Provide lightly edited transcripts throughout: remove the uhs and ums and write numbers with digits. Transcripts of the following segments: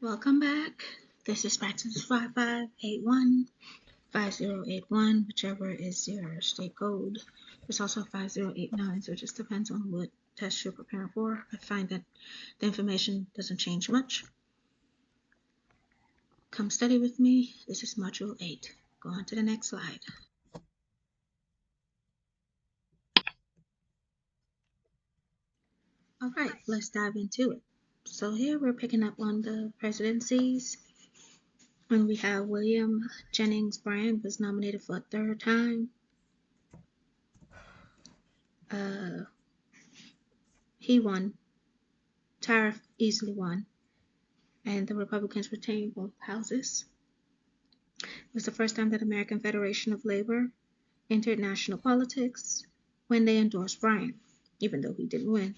Welcome back. This is Praxis 5581-5081, whichever is your state code. There's also 5089, so it just depends on what test you're preparing for. I find that the information doesn't change much. Come study with me. This is Module 8. Go on to the next slide. All right, let's dive into it. So here we're picking up on the presidencies. And we have William Jennings Bryan was nominated for a third time. He won. Tariff easily won, and the Republicans retained both houses. It was the first time that American Federation of Labor entered national politics when they endorsed Bryan, even though he didn't win.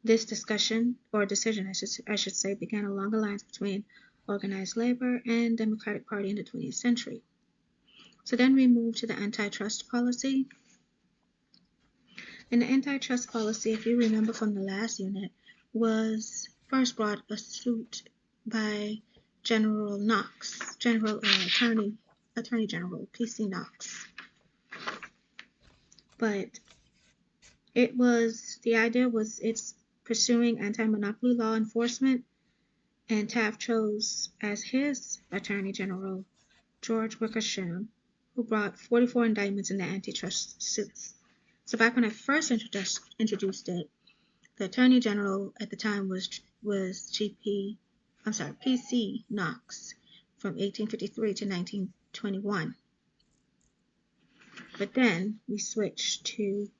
This discussion, or decision I should say, began along the lines between organized labor and Democratic Party in the 20th century. So then we move to the antitrust policy. And the antitrust policy, if you remember from the last unit, was first brought a suit by General Knox, Attorney General P.C. Knox. But the idea was it's pursuing anti-monopoly law enforcement, and Taft chose as his Attorney General George Wickersham, who brought 44 indictments in the antitrust suits. So back when I first introduced it, the Attorney General at the time was P.C. Knox from 1853 to 1921. But then we switched to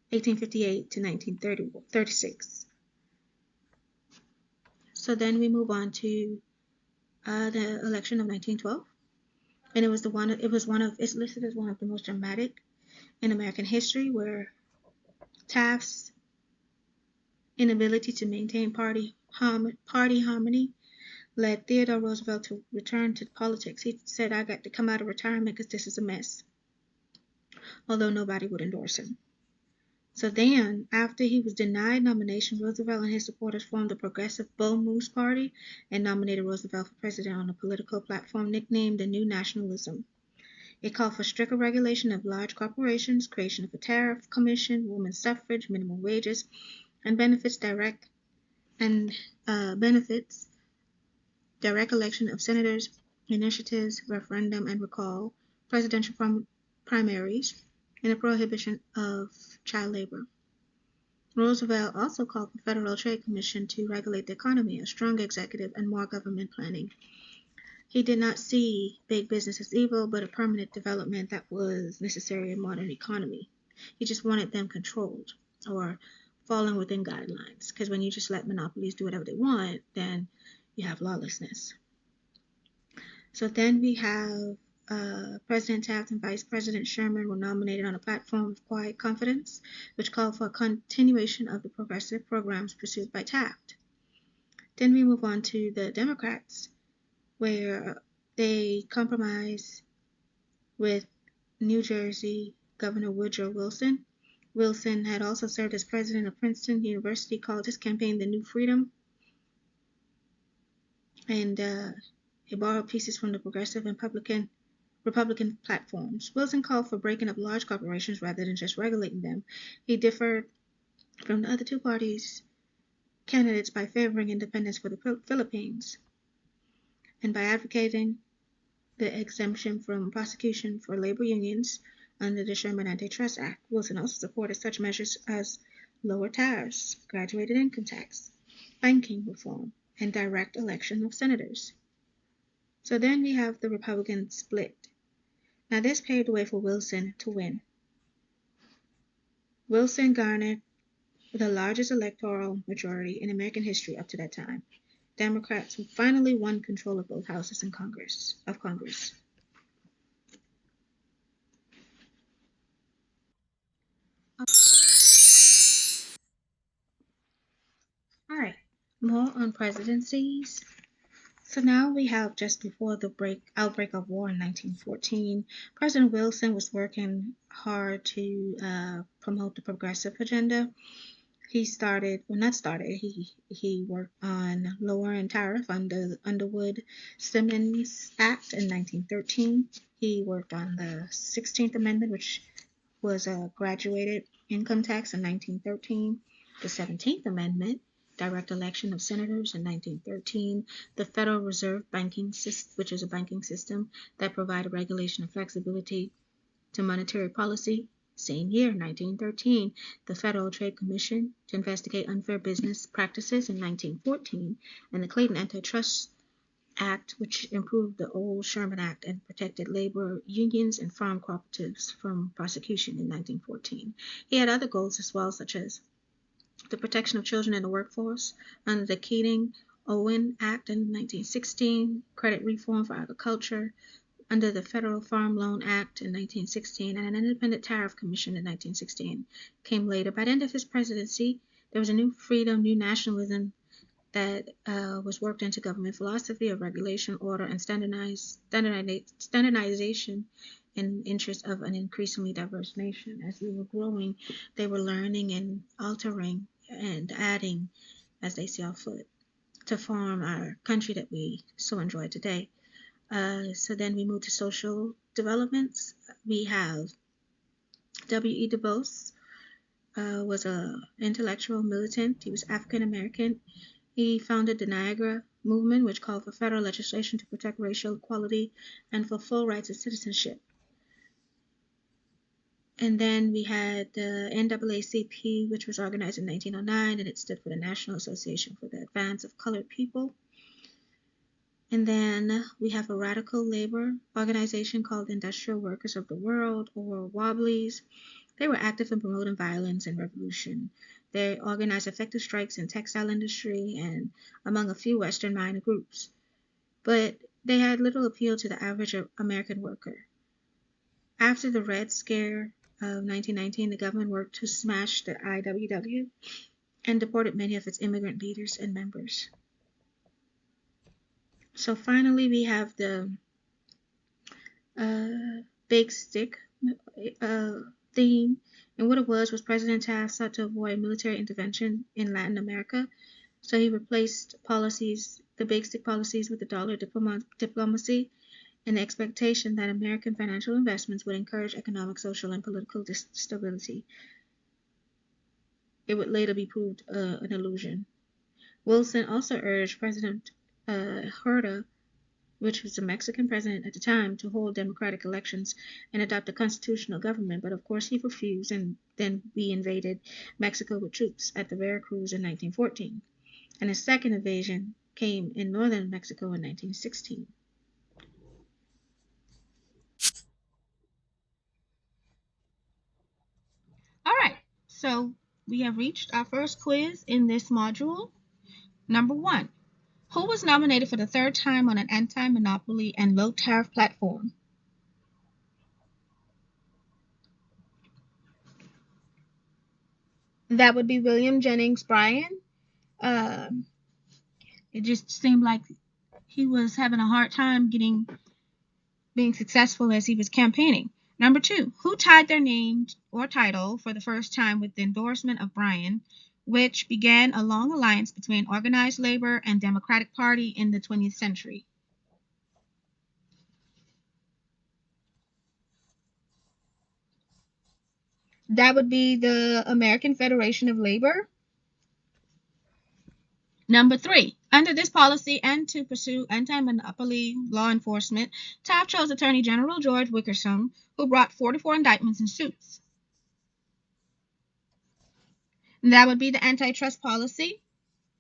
1858 to 1936. So then we move on to the election of 1912, and it's listed as one of the most dramatic in American history, where Taft's inability to maintain party harmony led Theodore Roosevelt to return to politics. He said, "I got to come out of retirement because this is a mess," although nobody would endorse him. So then, after he was denied nomination, Roosevelt and his supporters formed the Progressive Bull Moose Party and nominated Roosevelt for president on a political platform nicknamed the New Nationalism. It called for stricter regulation of large corporations, creation of a tariff commission, women's suffrage, minimum wages, and benefits, direct election of senators, initiatives, referendum and recall, presidential primaries, and a prohibition of child labor. Roosevelt also called for Federal Trade Commission to regulate the economy, a strong executive, and more government planning. He did not see big business as evil, but a permanent development that was necessary in modern economy. He just wanted them controlled or falling within guidelines, because when you just let monopolies do whatever they want, then you have lawlessness. So then we have President Taft and Vice President Sherman were nominated on a platform of quiet confidence, which called for a continuation of the progressive programs pursued by Taft. Then we move on to the Democrats, where they compromise with New Jersey Governor Woodrow Wilson. Wilson had also served as president of Princeton University, called his campaign the New Freedom, and he borrowed pieces from the progressive and Republican platforms. Wilson called for breaking up large corporations rather than just regulating them. He differed from the other two parties' candidates by favoring independence for the Philippines and by advocating the exemption from prosecution for labor unions under the Sherman Antitrust Act. Wilson also supported such measures as lower tariffs, graduated income tax, banking reform, and direct election of senators. So then we have the Republican split. Now this paved the way for Wilson to win. Wilson garnered the largest electoral majority in American history up to that time. Democrats finally won control of both houses in Congress. All right, more on presidencies. So now we have, just before the outbreak of war in 1914, President Wilson was working hard to promote the progressive agenda. He started, well, not started, he worked on lowering tariff under the Underwood-Simmons Act in 1913. He worked on the 16th Amendment, which was a graduated income tax in 1913. The 17th Amendment, direct election of senators in 1913. The Federal Reserve Banking System, which is a banking system that provided regulation and flexibility to monetary policy. Same year, 1913, the Federal Trade Commission to investigate unfair business practices in 1914, and the Clayton Antitrust Act, which improved the old Sherman Act and protected labor unions and farm cooperatives from prosecution in 1914. He had other goals as well, such as the protection of children in the workforce under the Keating-Owen Act in 1916, credit reform for agriculture, under the Federal Farm Loan Act in 1916, and an independent tariff commission in 1916 came later. By the end of his presidency, there was a new freedom, new nationalism that was worked into government philosophy of regulation, order, and standardization in interest of an increasingly diverse nation. As we were growing, they were learning and altering and adding as they saw fit to form our country that we so enjoy today. So then we move to social developments. We have W.E. Du Bois was an intellectual militant. He was African American. He founded the Niagara Movement, which called for federal legislation to protect racial equality and for full rights of citizenship. And then we had the NAACP, which was organized in 1909, and it stood for the National Association for the Advance of Colored People. And then we have a radical labor organization called Industrial Workers of the World, or Wobblies. They were active in promoting violence and revolution. They organized effective strikes in textile industry and among a few Western minor groups. But they had little appeal to the average American worker. After the Red Scare of 1919, the government worked to smash the IWW and deported many of its immigrant leaders and members. So finally, we have the big stick theme. And what it was President Taft sought to avoid military intervention in Latin America. So he replaced policies, the big stick policies, with the dollar diplomacy and the expectation that American financial investments would encourage economic, social, and political stability. It would later be proved an illusion. Wilson also urged President Huerta, which was the Mexican president at the time, to hold democratic elections and adopt a constitutional government. But of course he refused, and then we invaded Mexico with troops at the Veracruz in 1914. And a second invasion came in northern Mexico in 1916. All right, so we have reached our first quiz in this module. Number 1. Who was nominated for the third time on an anti-monopoly and low-tariff platform? That would be William Jennings Bryan. It just seemed like he was having a hard time being successful as he was campaigning. Number 2, who tied their name or title for the first time with the endorsement of Bryan, which began a long alliance between organized labor and Democratic Party in the 20th century? That would be the American Federation of Labor. Number 3, under this policy and to pursue anti-monopoly law enforcement, Taft chose Attorney General George Wickersham, who brought 44 indictments and suits. And that would be the antitrust policy.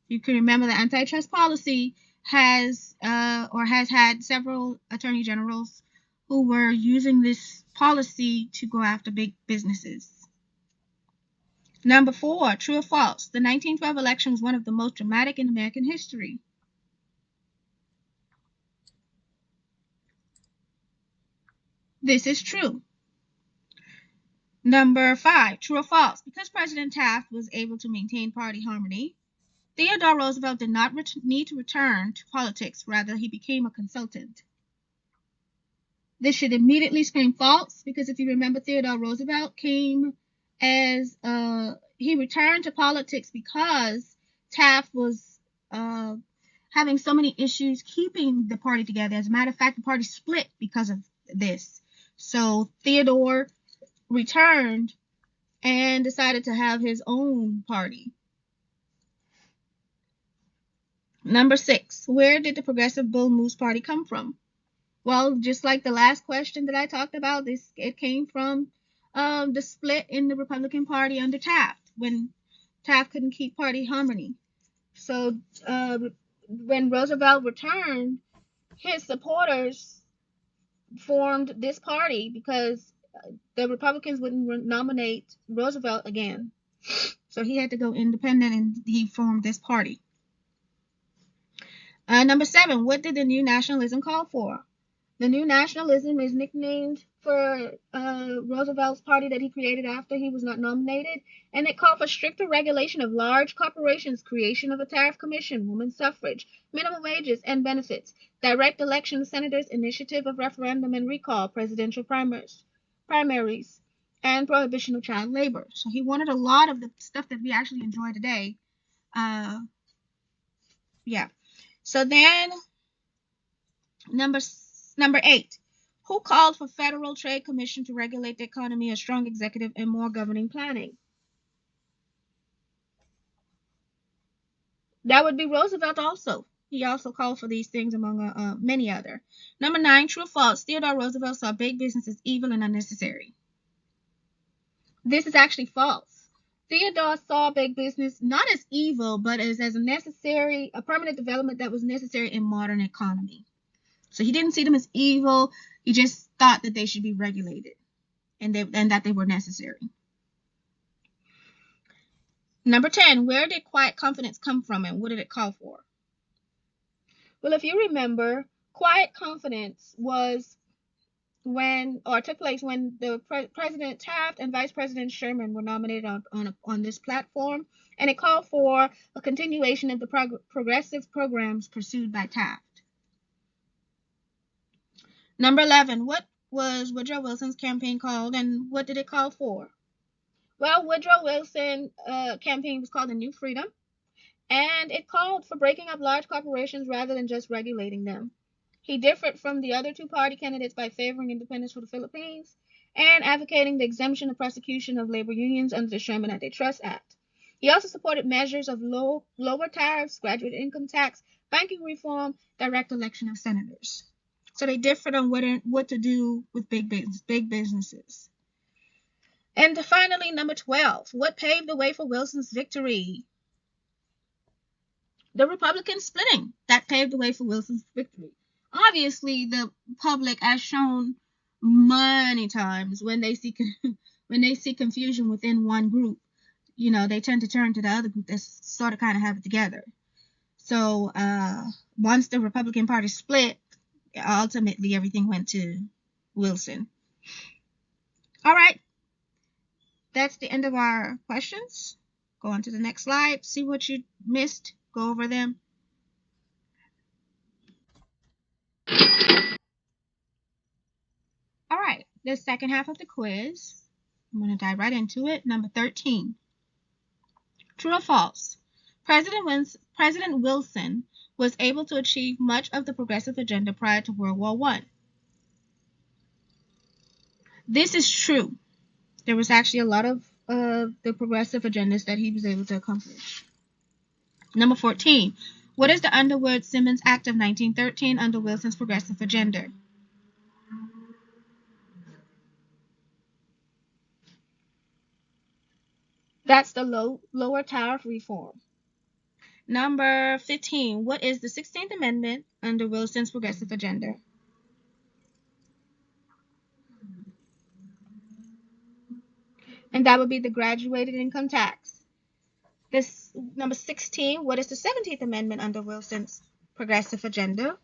You can remember the antitrust policy has had several attorney generals who were using this policy to go after big businesses. Number 4, true or false? The 1912 election was one of the most dramatic in American history. This is true. Number 5, true or false? Because President Taft was able to maintain party harmony, Theodore Roosevelt did not need to return to politics. Rather, he became a consultant. This should immediately scream false, because if you remember, Theodore Roosevelt came as he returned to politics because Taft was having so many issues keeping the party together. As a matter of fact, the party split because of this. So Theodore returned and decided to have his own party. Number 6, where did the Progressive Bull Moose Party come from? Well, just like the last question that I talked about, it came from the split in the Republican Party under Taft, when Taft couldn't keep party harmony. So when Roosevelt returned, his supporters formed this party because the Republicans wouldn't nominate Roosevelt again. So he had to go independent, and he formed this party. Number 7, what did the New Nationalism call for? The New Nationalism is nicknamed for Roosevelt's party that he created after he was not nominated, and it called for stricter regulation of large corporations, creation of a tariff commission, women's suffrage, minimum wages and benefits, direct election of senators, initiative of referendum and recall, presidential primaries, and prohibition of child labor. So he wanted a lot of the stuff that we actually enjoy today. Yeah. So then, number 8, who called for Federal Trade Commission to regulate the economy, a strong executive, and more governing planning? That would be Roosevelt also. He also called for these things among many other. Number 9, true or false, Theodore Roosevelt saw big business as evil and unnecessary. This is actually false. Theodore saw big business not as evil, but as a permanent development that was necessary in modern economy. So he didn't see them as evil. He just thought that they should be regulated and that they were necessary. Number 10, where did quiet confidence come from, and what did it call for? Well, if you remember, quiet confidence took place when the President Taft and Vice President Sherman were nominated on this platform, and it called for a continuation of the progressive programs pursued by Taft. Number 11, what was Woodrow Wilson's campaign called, and what did it call for? Well, Woodrow Wilson's campaign was called the New Freedom, and it called for breaking up large corporations rather than just regulating them. He differed from the other two party candidates by favoring independence for the Philippines and advocating the exemption of prosecution of labor unions under the Sherman Antitrust Act. He also supported measures of lower tariffs, graduate income tax, banking reform, direct election of senators. So they differed on what to do with big businesses. And finally, number 12, what paved the way for Wilson's victory? The Republican splitting. That paved the way for Wilson's victory. Obviously, the public, as shown many times, when they see confusion within one group, they tend to turn to the other group that sort of kind of have it together. So once the Republican Party split, ultimately everything went to Wilson. All right. That's the end of our questions. Go on to the next slide. See what you missed. Go over them. All right, the second half of the quiz. I'm going to dive right into it. Number 13. True or false? President Wilson was able to achieve much of the progressive agenda prior to World War I. This is true. There was actually a lot of the progressive agendas that he was able to accomplish. Number 14. What is the Underwood-Simmons Act of 1913 under Wilson's progressive agenda? That's the lower tariff reform. Number 15. What is the 16th Amendment under Wilson's progressive agenda? And that would be the graduated income tax. This number 16. What is the 17th Amendment under Wilson's progressive agenda?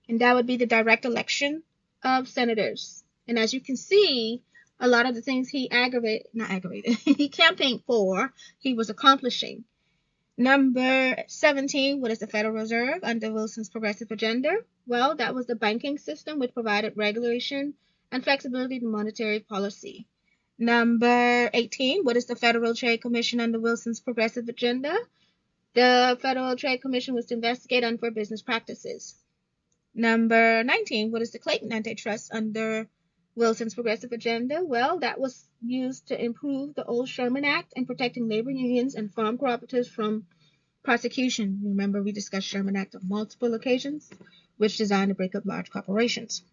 And that would be the direct election of senators. And as you can see, a lot of the things he he campaigned for, he was accomplishing. Number 17, what is the Federal Reserve under Wilson's progressive agenda? Well, that was the banking system which provided regulation and flexibility to monetary policy. Number 18, what is the Federal Trade Commission under Wilson's progressive agenda? The Federal Trade Commission was to investigate unfair business practices. Number 19, what is the Clayton Antitrust under Wilson's progressive agenda? Well, that was used to improve the old Sherman Act and protecting labor unions and farm cooperatives from prosecution. Remember, we discussed Sherman Act on multiple occasions, which designed to break up large corporations.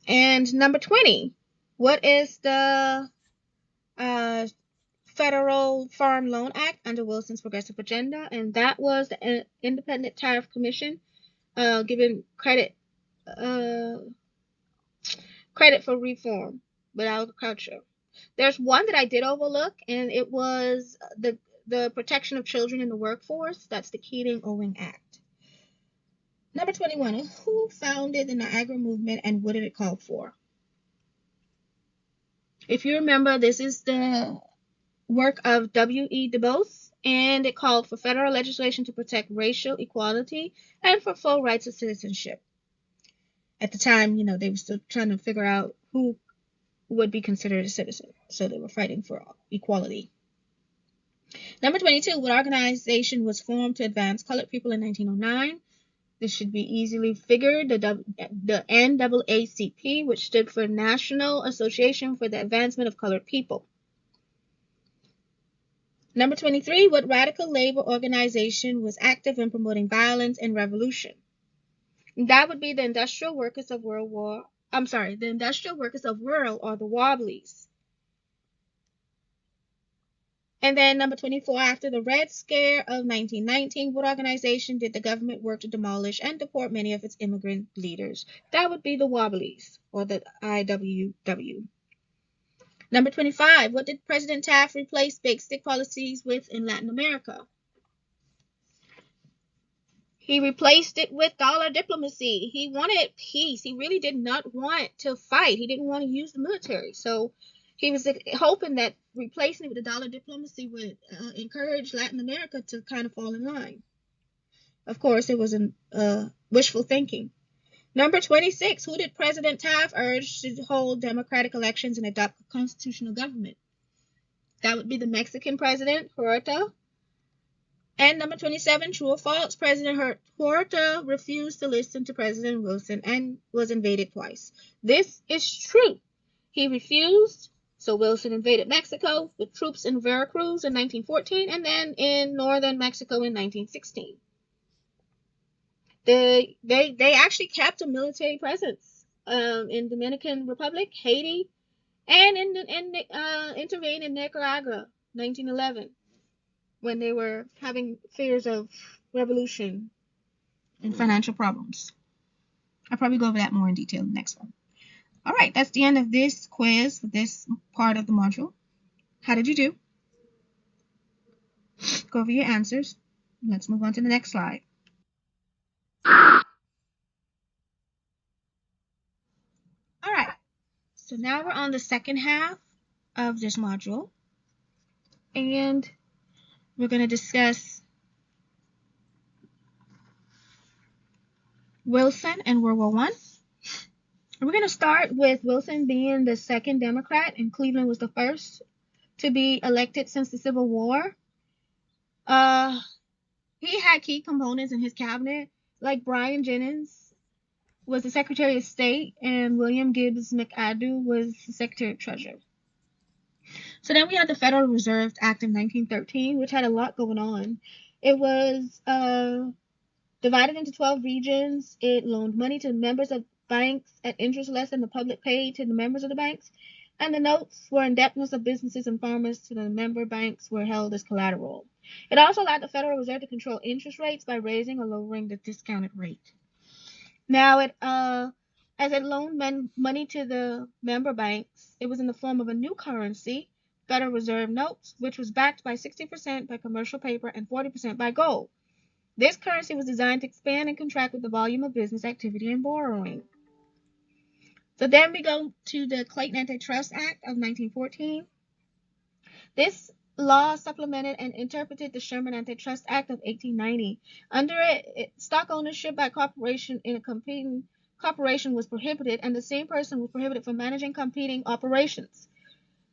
And number 20, what is the Federal Farm Loan Act under Wilson's progressive agenda? And that was the Independent Tariff Commission given credit for reform with agriculture. There's one that I did overlook, and it was the protection of children in the workforce. That's the Keating-Owing Act. Number 21, who founded the Niagara Movement and what did it call for? If you remember, this is the work of W.E. Du Bois, and it called for federal legislation to protect racial equality and for full rights of citizenship. At the time, they were still trying to figure out who would be considered a citizen, so they were fighting for equality. Number 22, what organization was formed to advance colored people in 1909? This should be easily figured. The NAACP, which stood for National Association for the Advancement of Colored People. Number 23, what radical labor organization was active in promoting violence and revolution? That would be the Industrial Workers of Rural, or the Wobblies. And then number 24, after the Red Scare of 1919, what organization did the government work to demolish and deport many of its immigrant leaders? That would be the Wobblies, or the IWW. Number 25, what did President Taft replace big stick policies with in Latin America? He replaced it with dollar diplomacy. He wanted peace. He really did not want to fight. He didn't want to use the military. So he was hoping that replacing it with the dollar diplomacy would encourage Latin America to kind of fall in line. Of course, it was wishful thinking. Number 26, who did President Taft urge to hold democratic elections and adopt a constitutional government? That would be the Mexican president, Huerta. And number 27, true or false, President Huerta refused to listen to President Wilson and was invaded twice. This is true. He refused, so Wilson invaded Mexico with troops in Veracruz in 1914 and then in northern Mexico in 1916. They actually kept a military presence in Dominican Republic, Haiti, and intervened in Nicaragua, 1911. When they were having fears of revolution and financial problems. I'll probably go over that more in detail in the next one. All right, that's the end of this quiz for this part of the module. How did you do? Go over your answers. Let's move on to the next slide. All right, so now we're on the second half of this module. And we're going to discuss Wilson and World War I. We're going to start with Wilson being the second Democrat, and Cleveland was the first to be elected since the Civil War. He had key components in his cabinet, like Brian Jennings was the Secretary of State, and William Gibbs McAdoo was the Secretary of Treasury. So then we had the Federal Reserve Act of 1913, which had a lot going on. It was divided into 12 regions. It loaned money to members of banks at interest less than the public paid to the members of the banks. And the notes were indebtedness of businesses and farmers to the member banks were held as collateral. It also allowed the Federal Reserve to control interest rates by raising or lowering the discounted rate. Now, as it loaned money to the member banks, it was in the form of a new currency, Federal Reserve notes, which was backed by 60% by commercial paper and 40% by gold. This currency was designed to expand and contract with the volume of business activity and borrowing. So then we go to the Clayton Antitrust Act of 1914. This law supplemented and interpreted the Sherman Antitrust Act of 1890. Under it, stock ownership by corporation in a competing corporation was prohibited, and the same person was prohibited from managing competing operations.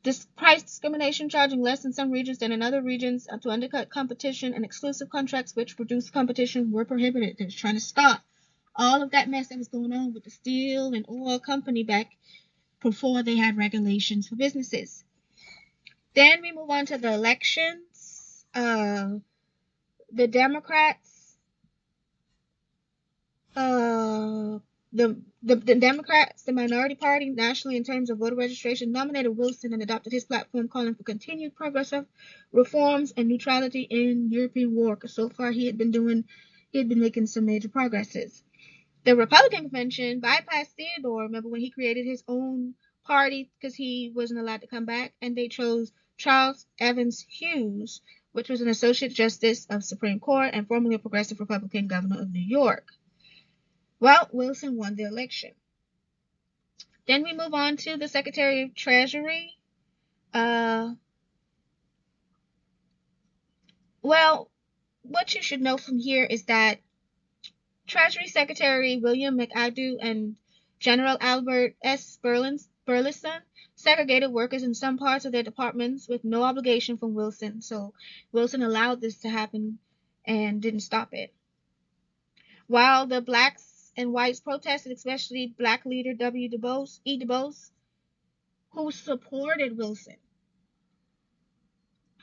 This price discrimination, charging less in some regions than in other regions to undercut competition, and exclusive contracts which reduce competition were prohibited. They was trying to stop all of that mess that was going on with the steel and oil company back before they had regulations for businesses. Then we move on to the elections. The Democrats, uh, the Democrats, the minority party nationally in terms of voter registration, nominated Wilson and adopted his platform calling for continued progressive reforms and neutrality in European war. Because so far he had been making some major progresses. The Republican convention bypassed Theodore. Remember when he created his own party because he wasn't allowed to come back, and they chose Charles Evans Hughes, which was an associate justice of Supreme Court and formerly a progressive Republican governor of New York. Well, Wilson won the election. Then we move on to the Secretary of Treasury. Well, what you should know from here is that Treasury Secretary William McAdoo and General Albert S. Burleson segregated workers in some parts of their departments with no obligation from Wilson. So Wilson allowed this to happen and didn't stop it. While the blacks and whites protested, especially black leader W. E. Du Bois, who supported Wilson.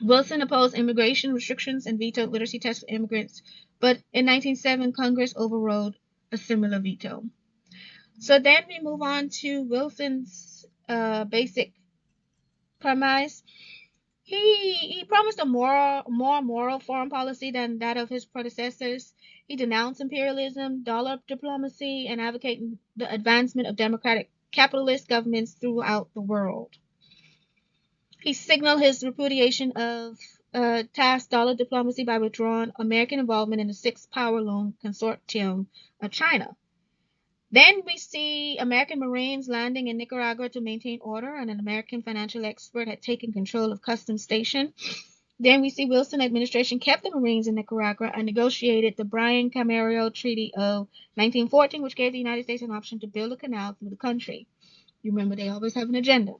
Wilson opposed immigration restrictions and vetoed literacy tests for immigrants, but in 1907, Congress overrode a similar veto. So then we move on to Wilson's basic premise. He promised a more moral foreign policy than that of his predecessors. He denounced imperialism, dollar diplomacy, and advocated the advancement of democratic capitalist governments throughout the world. He signaled his repudiation of task dollar diplomacy by withdrawing American involvement in the Six Power Loan Consortium of China. Then we see American Marines landing in Nicaragua to maintain order, and an American financial expert had taken control of Customs Station. Then we see Wilson administration kept the Marines in Nicaragua and negotiated the Bryan-Camarillo Treaty of 1914, which gave the United States an option to build a canal through the country. You remember they always have an agenda.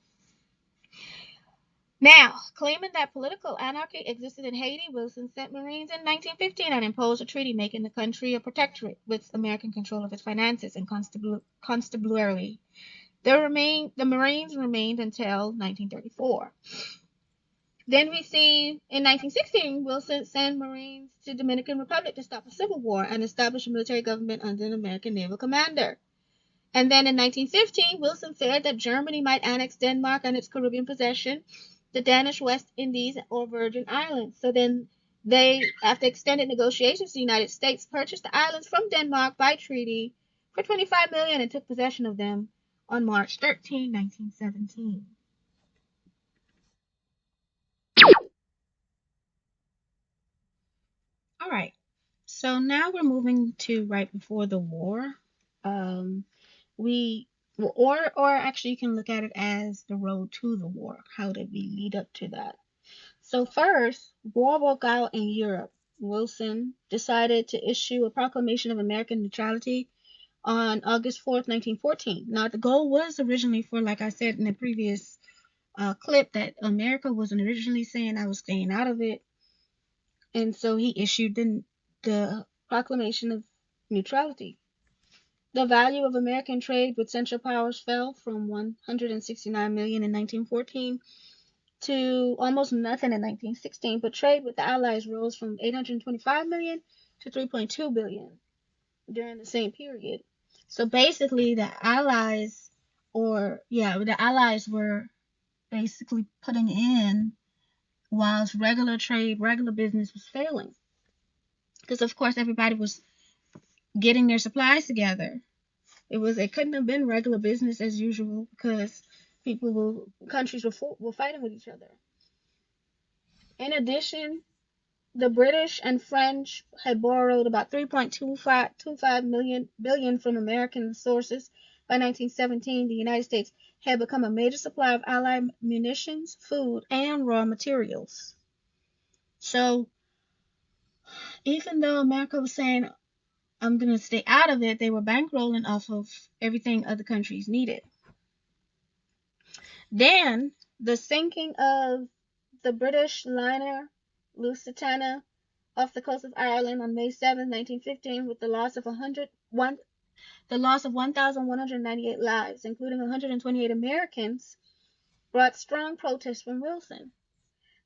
Now, claiming that political anarchy existed in Haiti, Wilson sent Marines in 1915 and imposed a treaty making the country a protectorate with American control of its finances and constabulary. The Marines remained until 1934. Then we see in 1916, Wilson sent Marines to Dominican Republic to stop a civil war and establish a military government under an American naval commander. And then in 1915, Wilson feared that Germany might annex Denmark and its Caribbean possession, the Danish West Indies or Virgin Islands. So then they, after extended negotiations, the United States purchased the islands from Denmark by treaty for $25 million and took possession of them on March 13, 1917. All right. So now we're moving to right before the war. We or actually you can look at it as the road to the war. How did we lead up to that? So first, war broke out in Europe. Wilson decided to issue a proclamation of American neutrality on August 4th, 1914. Now, the goal was originally for, like I said in the previous clip, that America was originally saying I was staying out of it. And so he issued the proclamation of neutrality. The value of American trade with Central Powers fell from $169 million in 1914 to almost nothing in 1916, but trade with the Allies rose from $825 million to $3.2 billion during the same period. So basically, the Allies were basically putting in whilst regular trade, regular business was failing. Because of course everybody was getting their supplies together. It couldn't have been regular business as usual because countries were fighting with each other. In addition, the British and French had borrowed about $3.25 billion from American sources. By 1917, the United States had become a major supplier of Allied munitions, food, and raw materials. So, even though America was saying I'm going to stay out of it. They were bankrolling off of everything other countries needed. Then the sinking of the British liner Lusitania off the coast of Ireland on May 7, 1915, with the loss of 1,198 lives, including 128 Americans, brought strong protest from Wilson.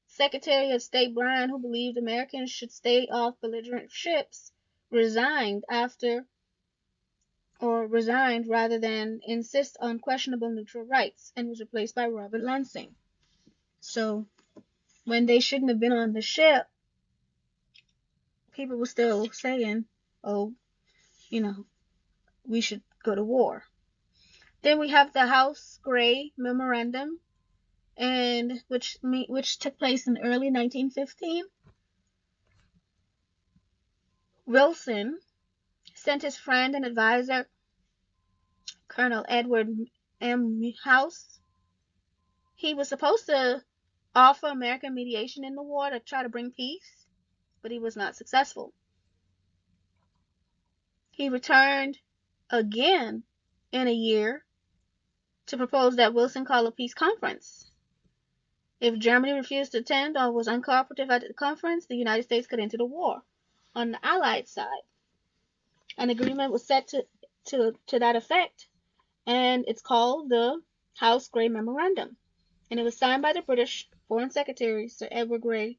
Secretary of State Bryan, who believed Americans should stay off belligerent ships, resigned rather than insist on questionable neutral rights, and was replaced by Robert Lansing. So when they shouldn't have been on the ship, people were still saying, oh, we should go to war. Then we have the House Gray Memorandum, and which took place in early 1915. Wilson sent his friend and advisor, Colonel Edward M. House. He was supposed to offer American mediation in the war to try to bring peace, but he was not successful. He returned again in a year to propose that Wilson call a peace conference. If Germany refused to attend or was uncooperative at the conference, the United States could enter the war. On the Allied side, an agreement was set to that effect, and it's called the House Gray Memorandum, and it was signed by the British Foreign Secretary, Sir Edward Grey,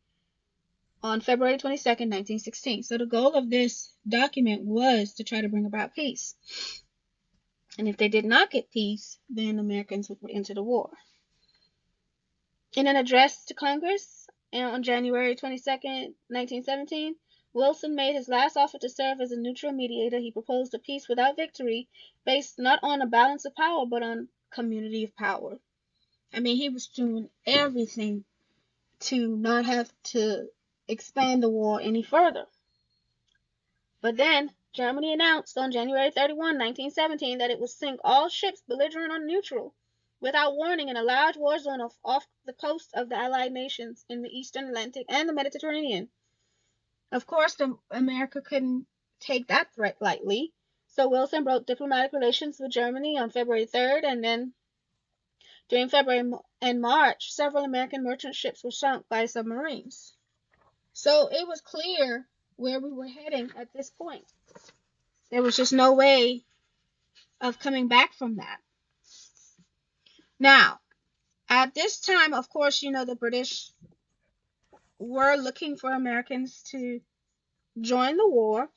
on February 22nd, 1916. So the goal of this document was to try to bring about peace. And if they did not get peace, then Americans would enter the war. In an address to Congress on January 22nd, 1917, Wilson made his last offer to serve as a neutral mediator. He proposed a peace without victory, based not on a balance of power, but on community of power. I mean, he was doing everything to not have to expand the war any further. But then Germany announced on January 31, 1917, that it would sink all ships belligerent or neutral without warning in a large war zone off the coast of the Allied nations in the Eastern Atlantic and the Mediterranean. Of course, America couldn't take that threat lightly, so Wilson broke diplomatic relations with Germany on February 3rd, and then during February and March, several American merchant ships were sunk by submarines. So it was clear where we were heading at this point. There was just no way of coming back from that. Now, at this time, of course, the British were looking for Americans to join the war,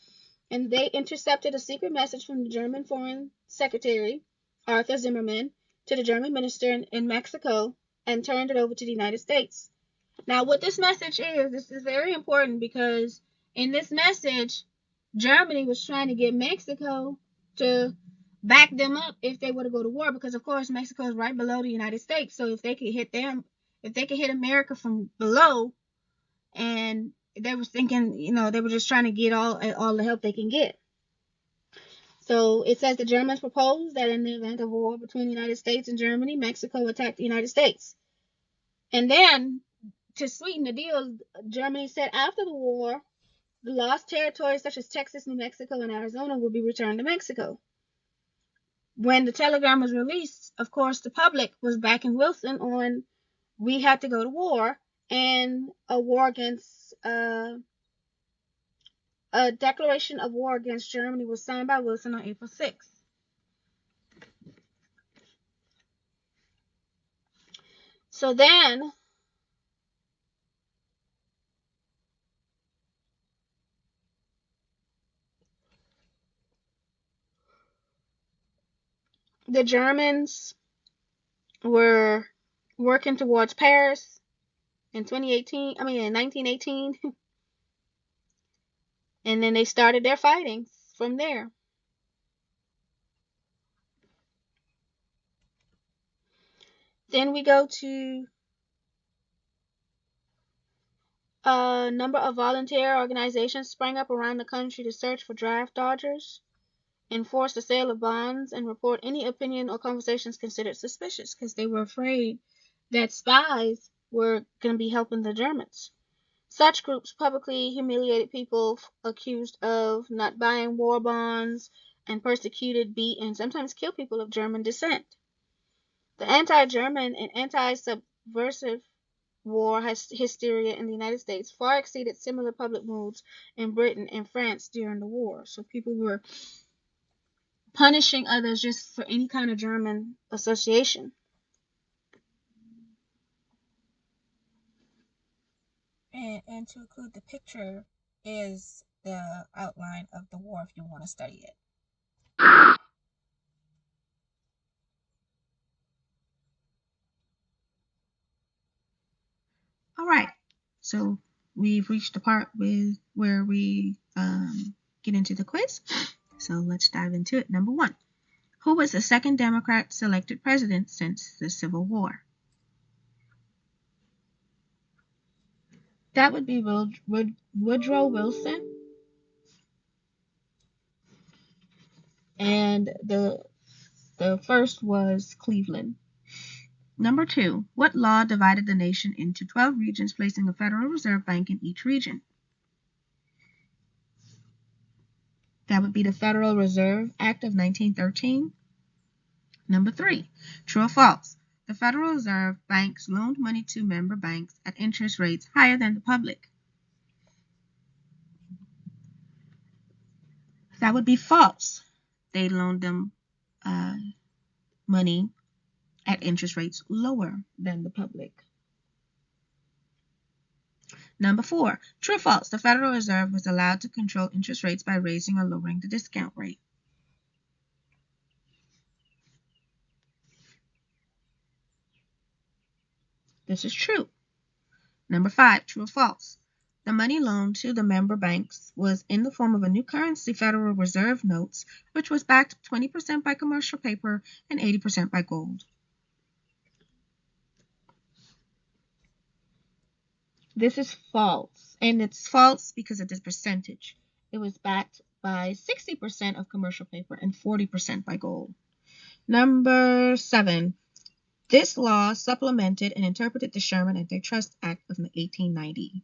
and they intercepted a secret message from the German Foreign Secretary, Arthur Zimmermann, to the German minister in Mexico, and turned it over to the United States. Now, what this message is, this is very important, because in this message, Germany was trying to get Mexico to back them up if they were to go to war, because of course Mexico is right below the United States. So if they could hit America from below, and they were thinking, they were just trying to get all the help they can get. So it says the Germans proposed that in the event of war between the United States and Germany, Mexico attacked the United States. And then, to sweeten the deal, Germany said after the war, the lost territories such as Texas, New Mexico, and Arizona will be returned to Mexico. When the telegram was released, of course, the public was backing Wilson on we had to go to war, and a declaration of war against Germany was signed by Wilson on April 6th. So then, the Germans were working towards Paris in 1918. And then they started their fighting from there. Then we go to a number of volunteer organizations sprang up around the country to search for draft dodgers, enforce the sale of bonds, and report any opinion or conversations considered suspicious, because they were afraid that spies were going to be helping the Germans. Such groups publicly humiliated people accused of not buying war bonds and persecuted, beat, and sometimes killed people of German descent. The anti-German and anti-subversive war hysteria in the United States far exceeded similar public moods in Britain and France during the war. So people were punishing others just for any kind of German association. And to include the picture is the outline of the war if you want to study it. All right, so we've reached the part where we get into the quiz. So let's dive into it. Number 1. Who was the second Democrat selected president since the Civil War? That would be Woodrow Wilson. And the first was Cleveland. Number 2. What law divided the nation into 12 regions, placing a Federal Reserve Bank in each region? That would be the Federal Reserve Act of 1913. Number 3. True or false? The Federal Reserve banks loaned money to member banks at interest rates higher than the public. That would be false. They loaned them money at interest rates lower than the public. Number 4. True or false? The Federal Reserve was allowed to control interest rates by raising or lowering the discount rate. This is true. Number 5. True or false? The money loaned to the member banks was in the form of a new currency, Federal Reserve notes, which was backed 20% by commercial paper and 80% by gold. This is false, and it's false because of this percentage. It was backed by 60% of commercial paper and 40% by gold. Number 7. This law supplemented and interpreted the Sherman Antitrust Act of 1890.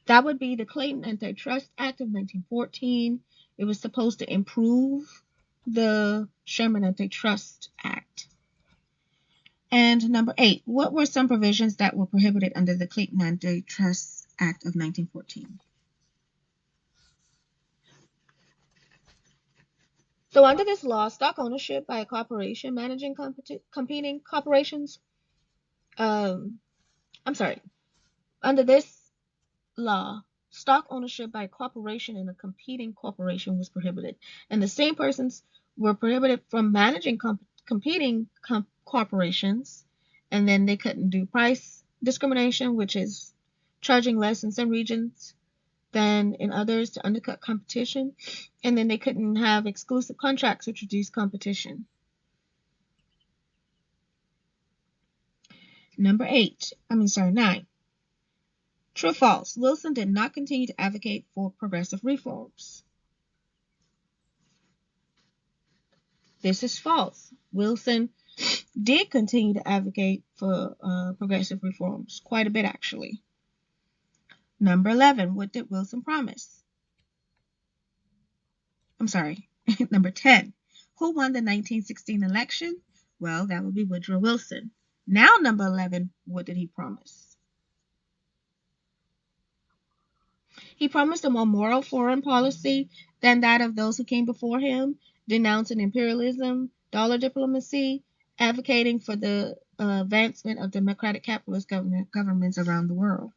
That would be the Clayton Antitrust Act of 1914. It was supposed to improve the Sherman Antitrust Act. And number 8, what were some provisions that were prohibited under the Clayton Antitrust Act of 1914? So under this law, stock ownership by a corporation managing competing corporations, under this law, stock ownership by a corporation in a competing corporation was prohibited. And the same persons were prohibited from managing competing corporations, and then they couldn't do price discrimination, which is charging less in some regions than in others to undercut competition, and then they couldn't have exclusive contracts which reduce competition. Number 9. True or false? Wilson did not continue to advocate for progressive reforms. This is false. Wilson did continue to advocate for progressive reforms, quite a bit actually. Number 11, what did Wilson promise? Number 10, who won the 1916 election? Well, that would be Woodrow Wilson. Now, number 11, what did he promise? He promised a more moral foreign policy than that of those who came before him, denouncing imperialism, dollar diplomacy, advocating for the advancement of democratic capitalist governments around the world.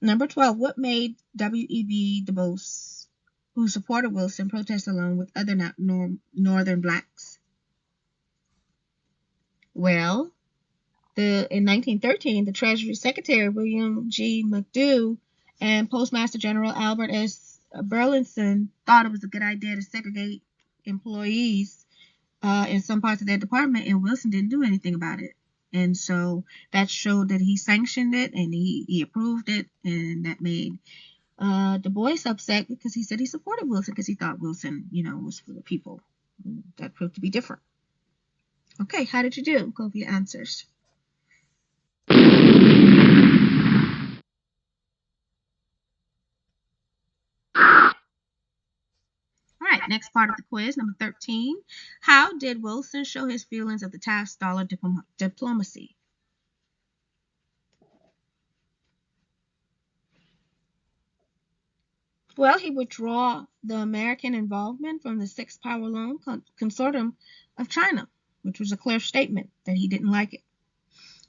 Number 12, what made W.E.B. Du Bois, who supported Wilson, protest along with other northern blacks? Well, in 1913, the Treasury Secretary William G. McDough and Postmaster General Albert S. Burleson thought it was a good idea to segregate employees in some parts of their department, and Wilson didn't do anything about it. And so that showed that he sanctioned it and he approved it, and that made Du Bois upset because he said he supported Wilson because he thought Wilson, was for the people. That proved to be different. Okay, how did you do? Go over your answers. next part of the quiz, number 13. How did Wilson show his feelings of the task dollar diplomacy? Well, he withdrew the American involvement from the Six Power Loan Consortium of China, which was a clear statement that he didn't like it.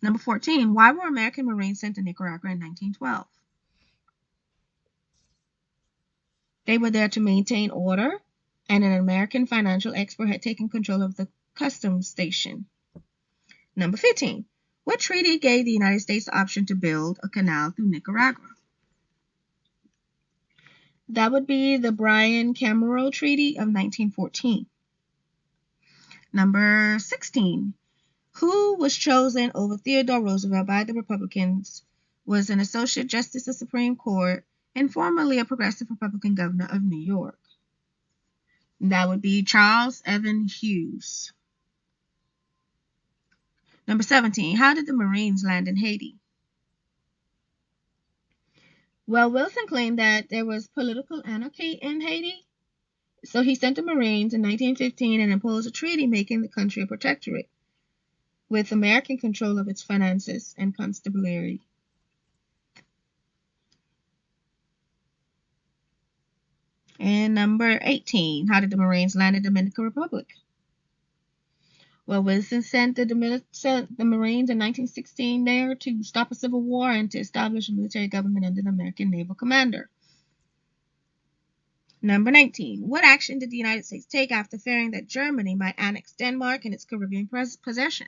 Number 14. Why were American Marines sent to Nicaragua in 1912? They were there to maintain order, and an American financial expert had taken control of the customs station. Number 15. What treaty gave the United States the option to build a canal through Nicaragua? That would be the Bryan-Cameron Treaty of 1914. Number 16. Who was chosen over Theodore Roosevelt by the Republicans, was an Associate Justice of the Supreme Court, and formerly a progressive Republican governor of New York. That would be Charles Evan Hughes. Number 17. How did the Marines land in Haiti? Well, Wilson claimed that there was political anarchy in Haiti, so he sent the Marines in 1915 and imposed a treaty making the country a protectorate, with American control of its finances and constabulary. And number 18. How did the Marines land in the Dominican Republic? Well, Wilson sent the Marines in 1916 there to stop a civil war and to establish a military government under the American naval commander. Number 19. What action did the United States take after fearing that Germany might annex Denmark and its Caribbean possession?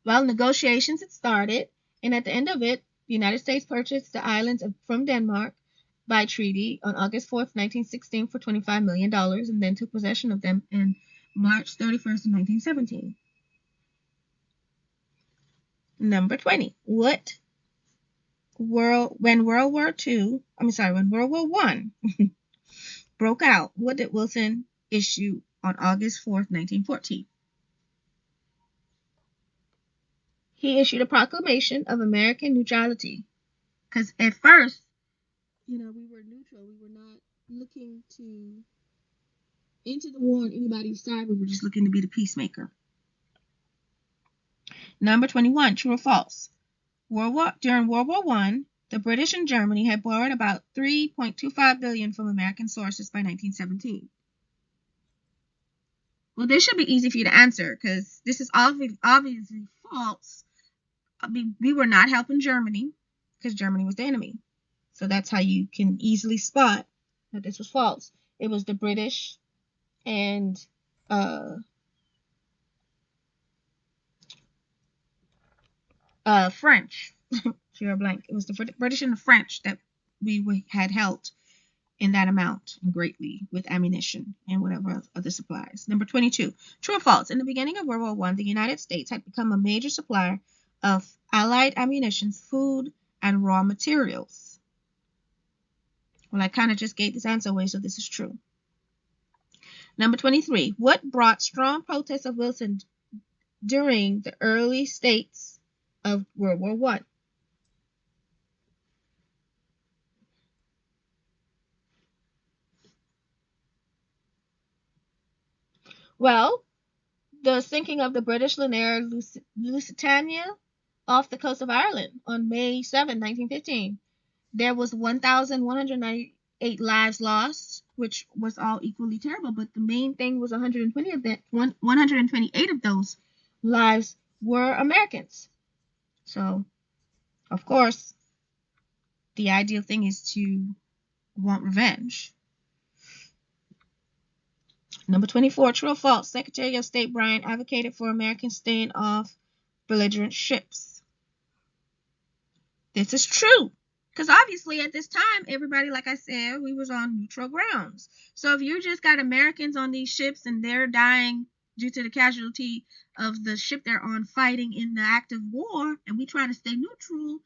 Well, negotiations had started, and at the end of it, the United States purchased the islands from Denmark by treaty on August 4th, 1916 for $25 million, and then took possession of them on March 31st, 1917. Number 20. When World War I broke out, what did Wilson issue on August 4th, 1914? He issued a proclamation of American neutrality, because at first, we were neutral. We were not looking to enter the war on anybody's side. We were just looking to be the peacemaker. Number 21. True or false? During World War I, the British and Germany had borrowed about $3.25 billion from American sources by 1917. Well, this should be easy for you to answer, because this is obviously false. We were not helping Germany, because Germany was the enemy. So that's how you can easily spot that this was false. It was the British and French. You're blank. It was the British and the French that we had helped in that amount and greatly with ammunition and whatever other supplies. Number 22. True or false? In the beginning of World War I, the United States had become a major supplier of Allied ammunition, food, and raw materials. Well, I kind of just gave this answer away, so this is true. Number 23. What brought strong protests of Wilson during the early states of World War I? Well, the sinking of the British liner Lusitania off the coast of Ireland on May 7, 1915. There was 1,198 lives lost, which was all equally terrible, but the main thing was 128 of those lives were Americans. So, of course, the ideal thing is to want revenge. Number 24, true or false? Secretary of State Bryan advocated for Americans staying off belligerent ships. This is true. Because obviously at this time, everybody, like I said, we was on neutral grounds. So if you just got Americans on these ships and they're dying due to the casualty of the ship they're on fighting in the active war, and we trying to stay neutral,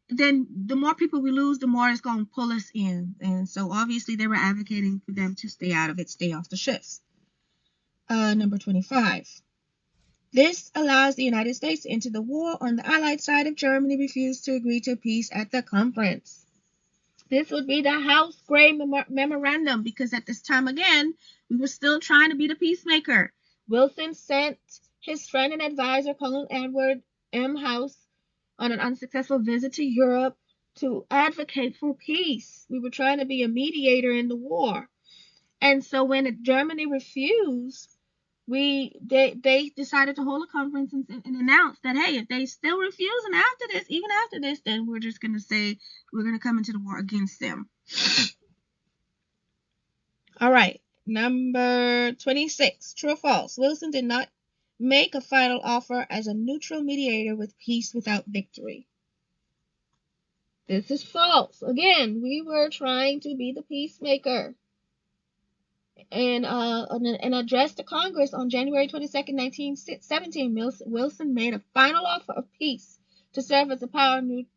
then the more people we lose, the more it's going to pull us in. And so obviously they were advocating for them to stay out of it, stay off the ships. Number 25. This allows the United States to enter the war on the Allied side if Germany refused to agree to peace at the conference. This would be the House Gray Memorandum, because at this time, again, we were still trying to be the peacemaker. Wilson sent his friend and advisor, Colonel Edward M. House, on an unsuccessful visit to Europe to advocate for peace. We were trying to be a mediator in the war. And so when Germany refused, they decided to hold a conference and announce that, hey, if they still refuse, and after this, even after this, then we're just going to say we're going to come into the war against them. All right, number 26, true or false? Wilson did not make a final offer as a neutral mediator with peace without victory. This is false. Again, we were trying to be the peacemaker. In an address to Congress on January 22nd, 1917, Wilson made a final offer of peace to serve as a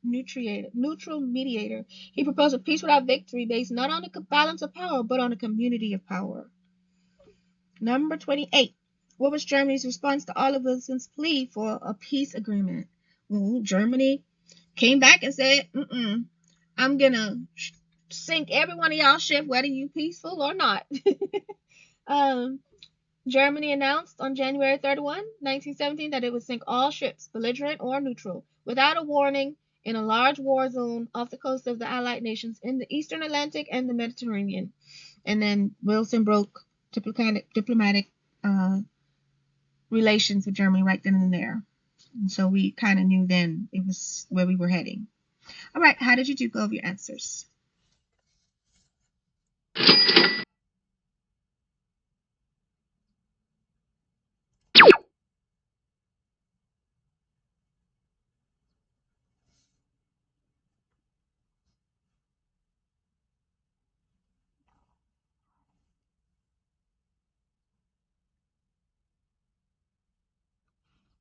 neutral mediator. He proposed a peace without victory based not on a balance of power, but on a community of power. Number 28. What was Germany's response to all of Wilson's plea for a peace agreement? Well, Germany came back and said, I'm going to sink every one of y'all ship, whether you peaceful or not. Germany announced on January 31, 1917, that it would sink all ships, belligerent or neutral, without a warning, in a large war zone off the coast of the Allied nations in the Eastern Atlantic and the Mediterranean. And then Wilson broke diplomatic relations with Germany right then and there. And so we kind of knew then it was where we were heading. All right, how did you go over your answers?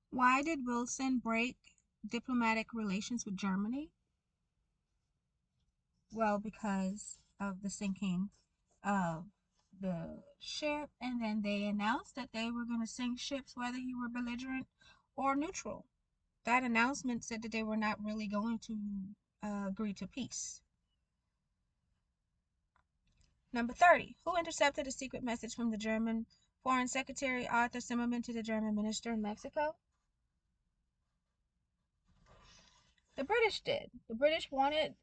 Why did Wilson break diplomatic relations with Germany? Well, because of the sinking of the ship, and then they announced that they were going to sink ships whether you were belligerent or neutral. That announcement said that they were not really going to agree to peace. Number 30. Who intercepted a secret message from the German Foreign Secretary Arthur Zimmermann to the German minister in Mexico? The British did. The British wanted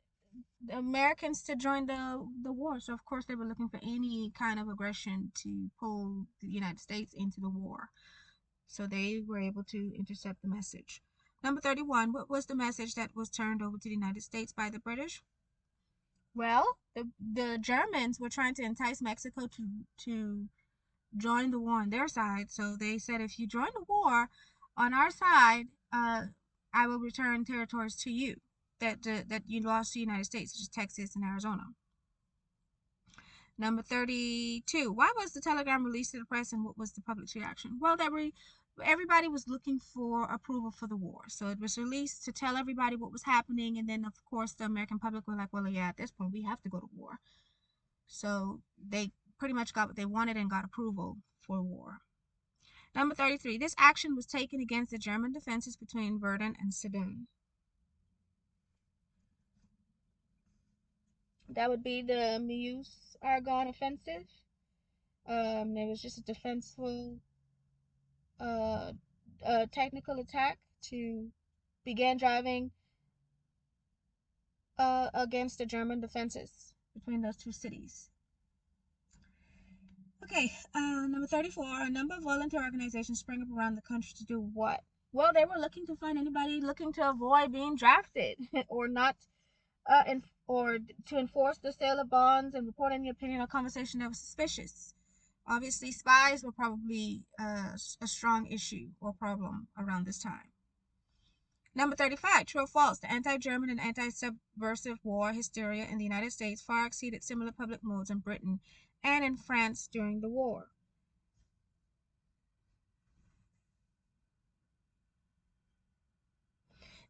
the Americans to join the war, so of course they were looking for any kind of aggression to pull the United States into the war. So they were able to intercept the message. Number 31. What was the message that was turned over to the United States by the British? Well, the Germans were trying to entice Mexico to join the war on their side. So they said, if you join the war on our side, I will return territories to you that you lost to the United States, such as Texas and Arizona. Number 32. Why was the telegram released to the press, and what was the public's reaction? Well, everybody was looking for approval for the war. So it was released to tell everybody what was happening, and then, of course, the American public were like, well, yeah, at this point, we have to go to war. So they pretty much got what they wanted and got approval for war. Number 33. This action was taken against the German defenses between Verdun and Sedan. That would be the Meuse-Argonne offensive. It was just a defenseful technical attack to begin driving against the German defenses between those two cities. Okay, number 34. A number of volunteer organizations sprang up around the country to do what? Well, they were looking to find anybody looking to avoid being drafted or not, or to enforce the sale of bonds and report any opinion or conversation that was suspicious. Obviously, spies were probably a strong issue or problem around this time. Number 35. True or false? The anti-German and anti-subversive war hysteria in the United States far exceeded similar public moods in Britain and in France during the war.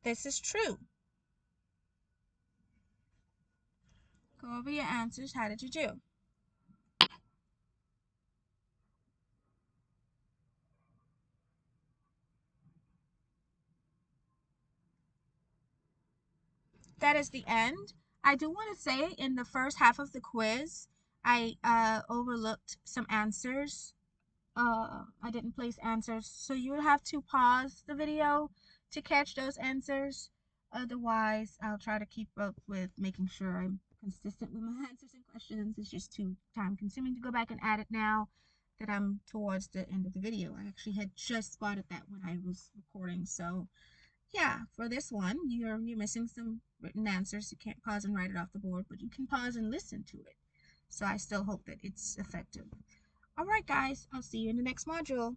This is true. Go over your answers. How did you do? That is the end I do want to say in the first half of the quiz, I overlooked some answers. I didn't place answers, so you would have to pause the video to catch those answers. Otherwise, I'll try to keep up with making sure I'm consistent with my answers and questions. It's just too time consuming to go back and add it now that I'm towards the end of the video. I actually had just spotted that when I was recording, so yeah, for this one, you're missing some written answers. You can't pause and write it off the board, but you can pause and listen to it. So I still hope that it's effective. All right, guys, I'll see you in the next module.